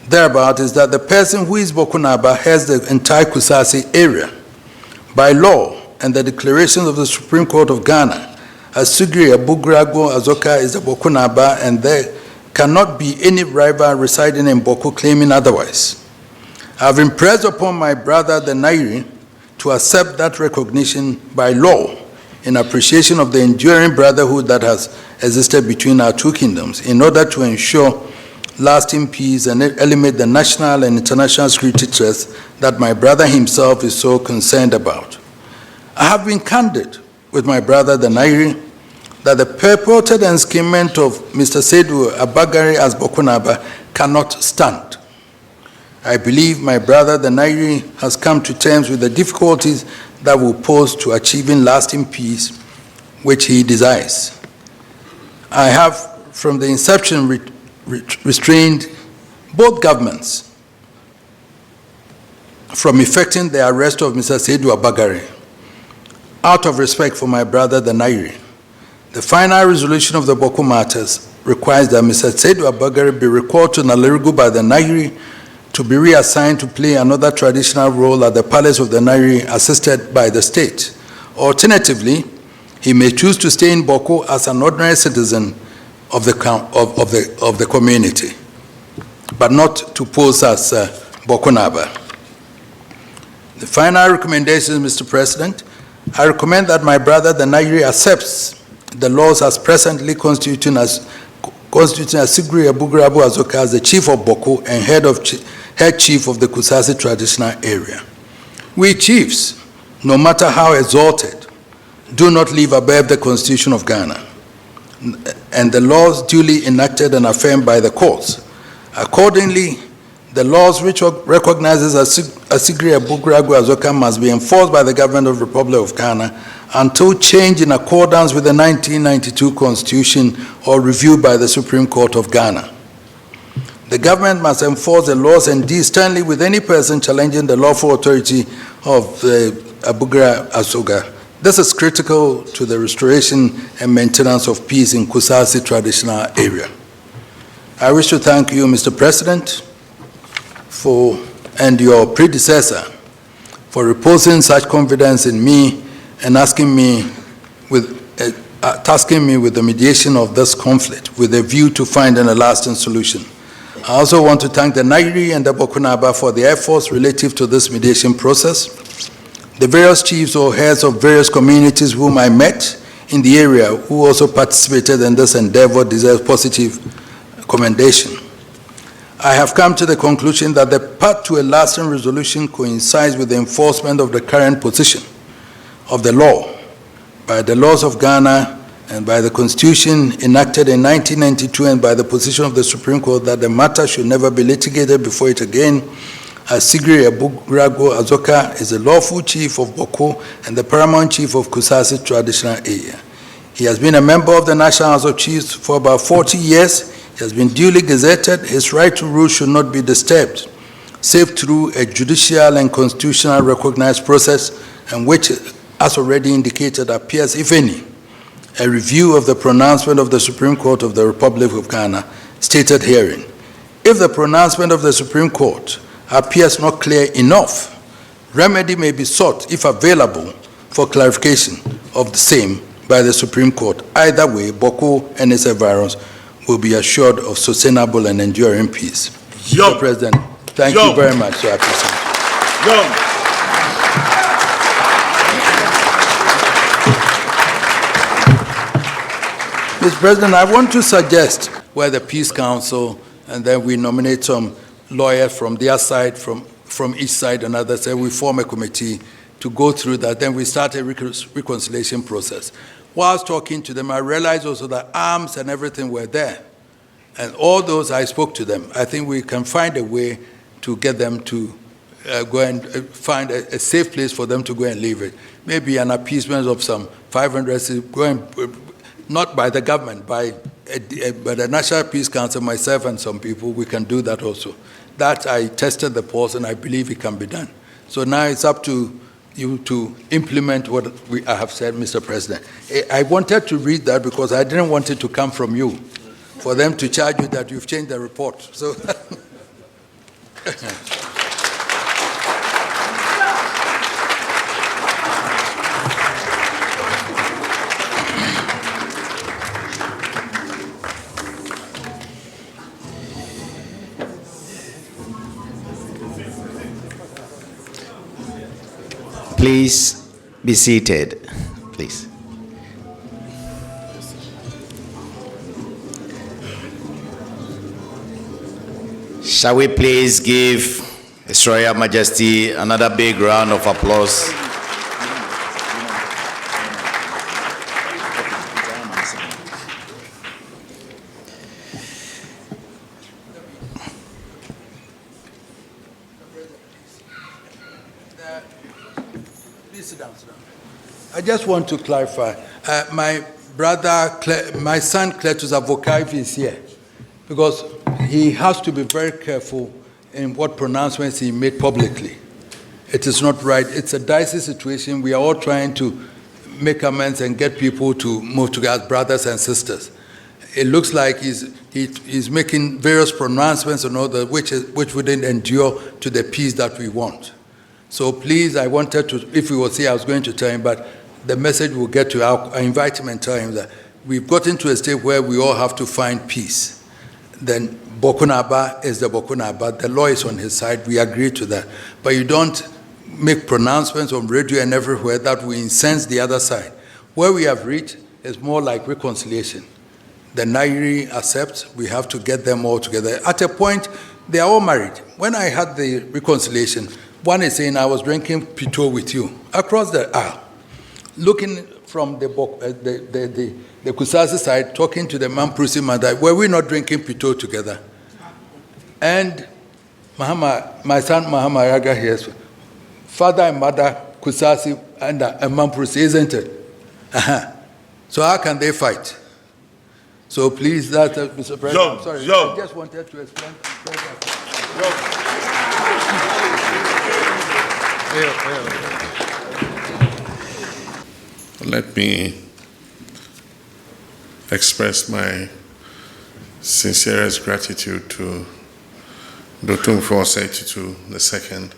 thereabout is that the person who is Bawku Naba has the entire Kusasi area. By law and the declarations of the Supreme Court of Ghana, Asigri Abugrago Azoka is the Bawku Naba, and there cannot be any rival residing in Bawku claiming otherwise. I have impressed upon my brother the Nairi to accept that recognition by law in appreciation of the enduring brotherhood that has existed between our two kingdoms in order to ensure lasting peace and eliminate the national and international security threats that my brother himself is so concerned about. I have been candid with my brother the Nairi that the purported enskinment of Mr. Seydou Abagari as Bawku Naba cannot stand. I believe my brother the Nairi has come to terms with the difficulties that will pose to achieving lasting peace, which he desires. I have, from the inception, restrained both governments from effecting the arrest of Mr. Seydou Abagari out of respect for my brother the Nairi. The final resolution of the Bawku matters requires that Mr. Seydou Abagari be recalled to Nalerigu by the Nairi to be reassigned to play another traditional role at the palace of the Nairi assisted by the state. Alternatively, he may choose to stay in Bawku as an ordinary citizen of the community, but not to pose as Bawku Naba. The final recommendations, Mr. President, I recommend that my brother the Nairi accepts the laws as presently constituting Asigri Abugrago Azoka as the chief of Bawku and head chief of the Kusasi traditional area. We chiefs, no matter how exalted, do not live above the Constitution of Ghana and the laws duly enacted and affirmed by the courts. Accordingly, the laws which recognizes Asigri Abugrago Azoka must be enforced by the government of the Republic of Ghana until change in accordance with the 1992 Constitution or reviewed by the Supreme Court of Ghana. The government must enforce the laws and deal sternly with any person challenging the lawful authority of the Abugrago Azoka. This is critical to the restoration and maintenance of peace in Kusasi traditional area. I wish to thank you, Mr. President, and your predecessor for reposing such confidence in me and tasking me with the mediation of this conflict with a view to finding a lasting solution. I also want to thank the Nairi and the Bawku Naba for their efforts relative to this mediation process. The various chiefs or heads of various communities whom I met in the area who also participated in this endeavor deserve positive commendation. I have come to the conclusion that the path to a lasting resolution coincides with the enforcement of the current position of the law by the laws of Ghana and by the Constitution enacted in 1992 and by the position of the Supreme Court that the matter should never be litigated before it again, Asigri Abugrago Azoka is the lawful chief of Bauku and the paramount chief of Kusasi traditional area. He has been a member of the National House of Chiefs for about 40 years. He has been duly gazetted. His right to rule should not be disturbed, save through a judicial and constitutional recognized process, and which, as already indicated, appears, if any, a review of the pronouncement of the Supreme Court of the Republic of Ghana, stated herein. If the pronouncement of the Supreme Court appears not clear enough, remedy may be sought, if available, for clarification of the same by the Supreme Court. Either way, Bauku and its environs will be assured of sustainable and enduring peace. Mr. President, thank you very much. I appreciate it. Mr. President, I want to suggest where the Peace Council, and then we nominate some lawyers from their side, from each side and others, and we form a committee to go through that. Then we start a reconciliation process. Whilst talking to them, I realized also that arms and everything were there. And all those, I spoke to them. I think we can find a way to get them to go and find a safe place for them to go and leave it. Maybe an appeasement of some 500, not by the government, by the National Peace Council, myself and some people, we can do that also. That I tested the pulse and I believe it can be done. So now it's up to you to implement what I have said, Mr. President. I wanted to read that because I didn't want it to come from you, for them to charge you that you've changed the report. So. Please be seated, please. Shall we please give His Royal Majesty another big round of applause? I just want to clarify. My brother, my son Cletus Avoka is here because he has to be very careful in what pronouncements he made publicly. It is not right. It's a dicey situation. We are all trying to make amends and get people to move together as brothers and sisters. It looks like he's making various pronouncements and all that, which wouldn't endure to the peace that we want. So please, I wanted to, if he was here, I was going to tell him, but the message will get to I invite him and tell him that we've gotten to a state where we all have to find peace. Then Bokunaba is the Bokunaba. The law is on his side. We agree to that. But you don't make pronouncements on radio and everywhere that will incense the other side. Where we have reached is more like reconciliation. The Nairi accepts, we have to get them all together. At a point, they are all married. When I had the reconciliation, one is saying, I was drinking Pito with you across the aisle. Looking from the Kusasi side, talking to the Mamprusi mother, were we not drinking Pito together? And Mahama, my son Mahama Yaga here, father and mother Kusasi and Mamprusi, isn't it? So how can they fight? So please, that, Mr. President, I'm sorry, I just wanted to explain. Let me express my sincerest gratitude to Otumfuo Osei TuTu II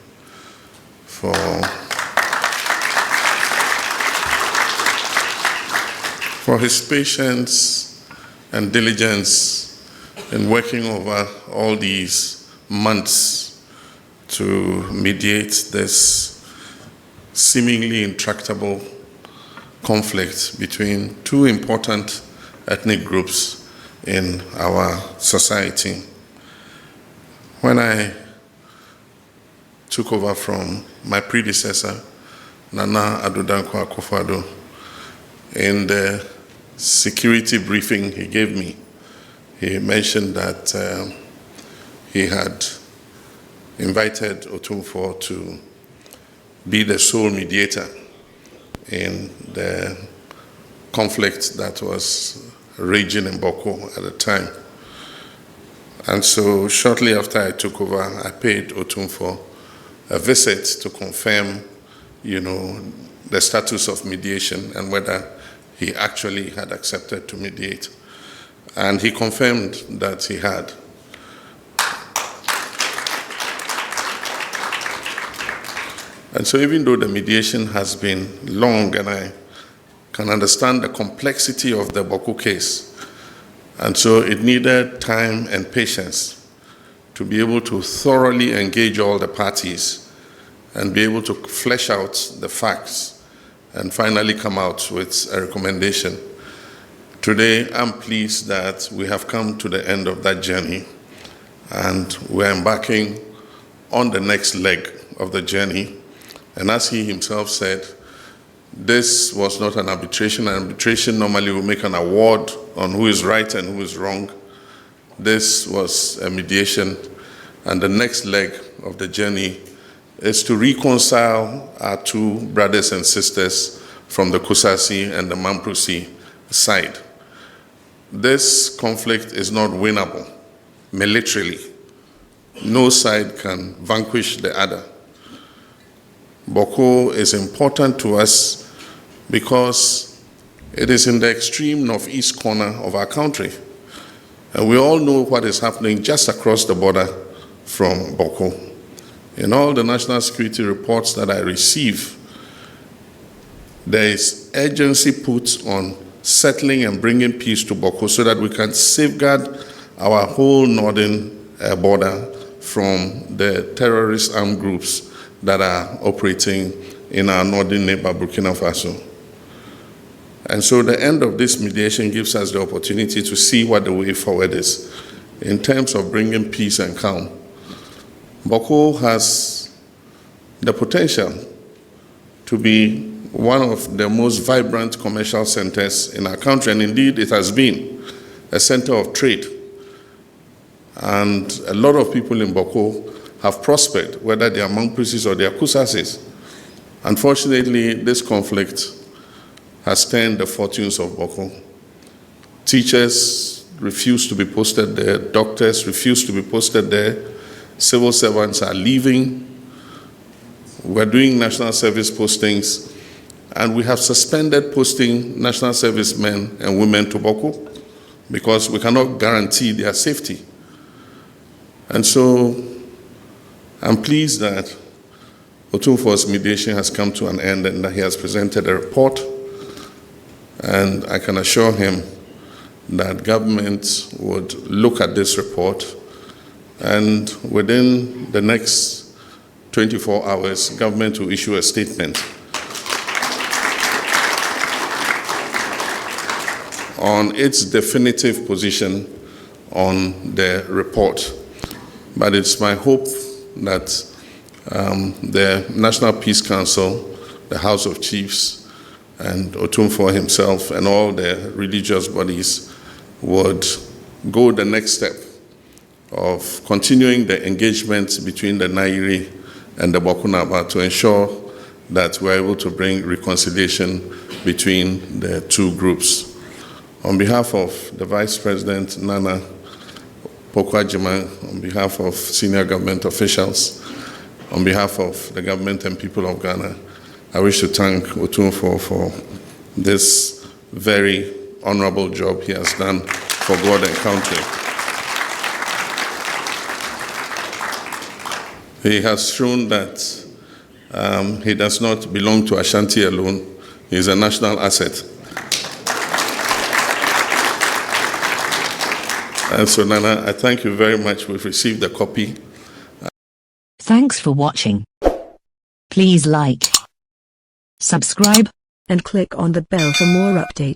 for his patience and diligence in working over all these months to mediate this seemingly intractable conflict between two important ethnic groups in our society. When I took over from my predecessor, Nana Addo Dankwa Akufo-Addo, in the security briefing he gave me, he mentioned that he had invited Otumfuo to be the sole mediator in the conflict that was raging in Bawku at the time. And so shortly after I took over, I paid Otumfuo a visit to confirm, the status of mediation and whether he actually had accepted to mediate. And he confirmed that he had. And so even though the mediation has been long, and I can understand the complexity of the Bawku case, and so it needed time and patience to be able to thoroughly engage all the parties and be able to flesh out the facts and finally come out with a recommendation. Today, I'm pleased that we have come to the end of that journey, and we're embarking on the next leg of the journey. And as he himself said, this was not an arbitration. An arbitration normally will make an award on who is right and who is wrong. This was a mediation, and the next leg of the journey is to reconcile our two brothers and sisters from the Kusasi and the Mamprusi side. This conflict is not winnable militarily. No side can vanquish the other. Bawku is important to us because it is in the extreme northeast corner of our country. And we all know what is happening just across the border from Bawku. In all the national security reports that I receive, there is urgency put on settling and bringing peace to Bawku so that we can safeguard our whole northern border from the terrorist armed groups that are operating in our northern neighbor, Burkina Faso. And so the end of this mediation gives us the opportunity to see what the way forward is in terms of bringing peace and calm. Bawku has the potential to be one of the most vibrant commercial centers in our country, and indeed it has been a center of trade. And a lot of people in Bawku have prospered, whether they are Mamprusis or they are Kusasis. Unfortunately, this conflict has turned the fortunes of Bawku. Teachers refuse to be posted there, doctors refuse to be posted there, civil servants are leaving. We're doing national service postings, and we have suspended posting national servicemen and women to Bawku because we cannot guarantee their safety. And so I'm pleased that Otumfuo's mediation has come to an end and that he has presented a report. And I can assure him that government would look at this report, and within the next 24 hours, government will issue a statement on its definitive position on the report. But it's my hope that the National Peace Council, the House of Chiefs, and Otumfuo himself and all the religious bodies would go the next step of continuing the engagement between the Nairi and the Bawku Naba to ensure that we're able to bring reconciliation between the two groups. On behalf of the Vice President, Nana Pokwajima, on behalf of senior government officials, on behalf of the government and people of Ghana, I wish to thank Otumfuo for this very honorable job he has done for God and country. He has shown that he does not belong to Ashanti alone. He is a national asset. And so, Nana, I thank you very much. We've received a copy. Thanks for watching. Please like, subscribe, and click on the bell for more updates.